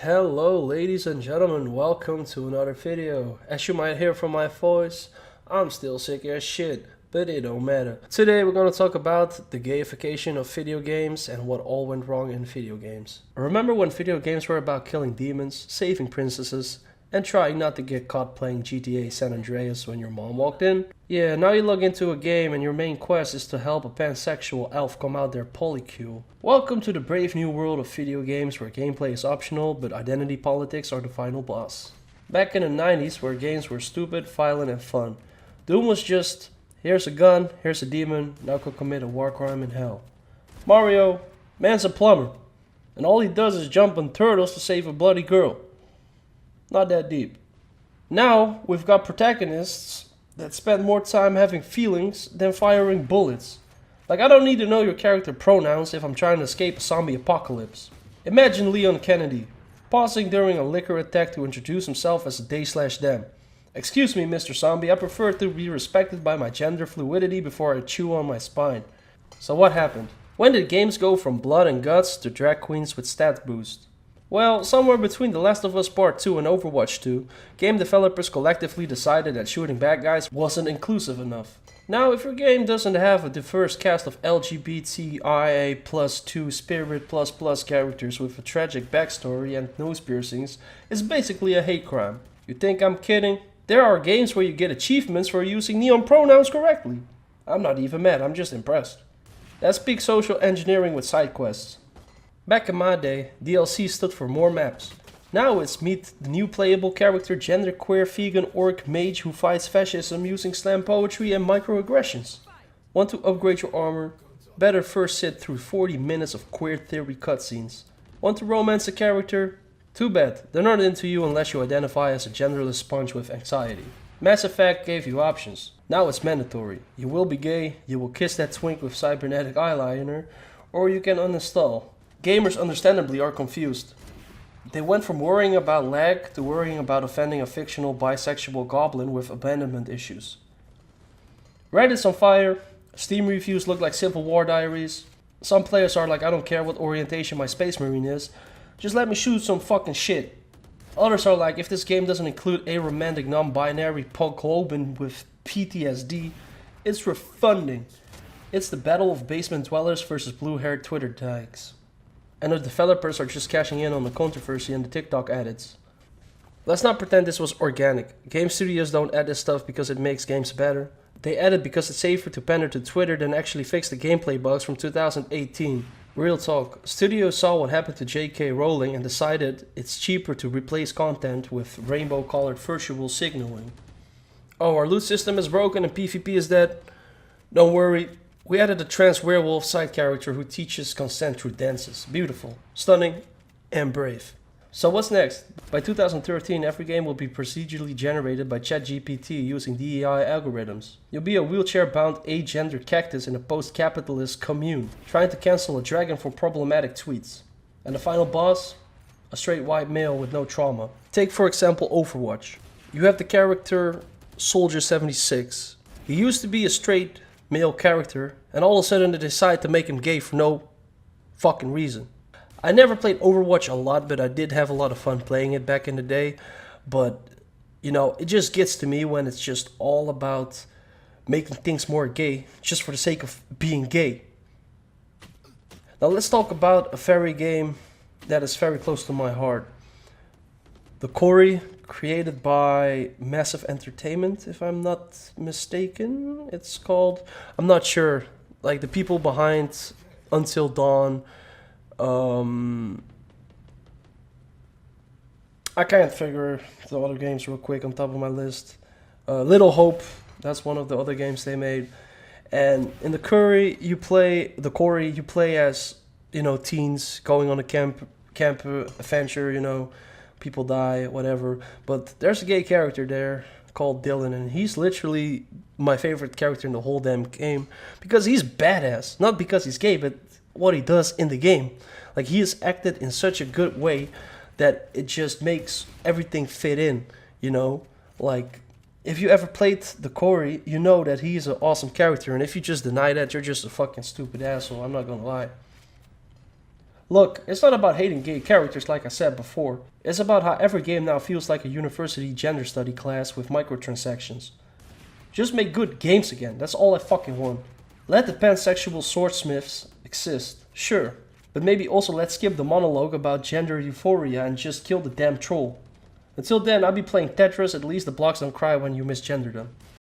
Hello ladies and gentlemen, welcome to another video. As you might hear from my voice, I'm still sick as shit, but it don't matter. Today we're gonna talk about the gayification of video games and what all went wrong in video games. Remember when video games were about killing demons, saving princesses, and trying not to get caught playing GTA San Andreas when your mom walked in? Yeah, now you log into a game and your main quest is to help a pansexual elf come out their polycule. Welcome to the brave new world of video games where gameplay is optional, but identity politics are the final boss. Back in the 90s, where games were stupid, violent, and fun. Doom was just, here's a gun, here's a demon, now go commit a war crime in hell. Mario, man's a plumber, and all he does is jump on turtles to save a bloody girl. Not that deep. Now, we've got protagonists that spend more time having feelings than firing bullets. Like, I don't need to know your character pronouns if I'm trying to escape a zombie apocalypse. Imagine Leon Kennedy, pausing during a liquor attack to introduce himself as a they/them. Excuse me, Mr. Zombie, I prefer to be respected by my gender fluidity before I chew on my spine. So what happened? When did games go from blood and guts to drag queens with stat boost? Well, somewhere between The Last of Us Part 2 and Overwatch 2, game developers collectively decided that shooting bad guys wasn't inclusive enough. Now, if your game doesn't have a diverse cast of LGBTIA plus 2 spirit plus characters with a tragic backstory and nose piercings, it's basically a hate crime. You think I'm kidding? There are games where you get achievements for using neon pronouns correctly. I'm not even mad, I'm just impressed. That's peak social engineering with side quests. Back in my day, DLC stood for more maps. Now it's meet the new playable character genderqueer vegan orc mage who fights fascism using slam poetry and microaggressions. Want to upgrade your armor? Better first sit through 40 minutes of queer theory cutscenes. Want to romance a character? Too bad, they're not into you unless you identify as a genderless sponge with anxiety. Mass Effect gave you options. Now it's mandatory. You will be gay, you will kiss that twink with cybernetic eyeliner, or you can uninstall. Gamers understandably are confused. They went from worrying about lag to worrying about offending a fictional bisexual goblin with abandonment issues. Reddit's on fire, Steam reviews look like Civil War diaries. Some players are like, I don't care what orientation my space marine is, just let me shoot some fucking shit. Others are like, if this game doesn't include a romantic non-binary Pogloban with PTSD, it's refunding. It's the battle of basement dwellers versus blue-haired Twitter tags. And the developers are just cashing in on the controversy and the TikTok edits. Let's not pretend this was organic. Game studios don't add this stuff because it makes games better. They add it because it's safer to pander to Twitter than actually fix the gameplay bugs from 2018. Real talk, studios saw what happened to J.K. Rowling and decided it's cheaper to replace content with rainbow-colored virtual signaling. Oh, our loot system is broken and PvP is dead? Don't worry. We added a trans werewolf side character who teaches consent through dances. Beautiful, stunning, and brave. So what's next? By 2013, every game will be procedurally generated by ChatGPT using DEI algorithms. You'll be a wheelchair-bound agendered cactus in a post-capitalist commune, trying to cancel a dragon for problematic tweets. And the final boss? A straight white male with no trauma. Take for example Overwatch. You have the character Soldier 76. He used to be a straight male character, and all of a sudden they decide to make him gay for no fucking reason. I never played Overwatch a lot, but I did have a lot of fun playing it back in the day. But, you know, it just gets to me when it's just all about making things more gay, just for the sake of being gay. Now let's talk about a fairy game that is very close to my heart. The Quarry, created by Massive Entertainment, if I'm not mistaken. It's called, I'm not sure, like the people behind Until Dawn. I can't figure the other games real quick on top of my list. Little Hope, that's one of the other games they made. And in the Quarry, you play as, you know, teens going on a camp adventure, you know. People die, whatever. But there's a gay character there called Dylan, and he's literally my favorite character in the whole damn game because he's badass. Not because he's gay, but what he does in the game. Like, he is acted in such a good way that it just makes everything fit in, you know? Like, if you ever played The Quarry, you know that he's an awesome character, and if you just deny that, you're just a fucking stupid asshole, I'm not gonna lie. Look, it's not about hating gay characters like I said before. It's about how every game now feels like a university gender study class with microtransactions. Just make good games again, that's all I fucking want. Let the pansexual swordsmiths exist, sure. But maybe also let's skip the monologue about gender euphoria and just kill the damn troll. Until then, I'll be playing Tetris, at least the blocks don't cry when you misgender them.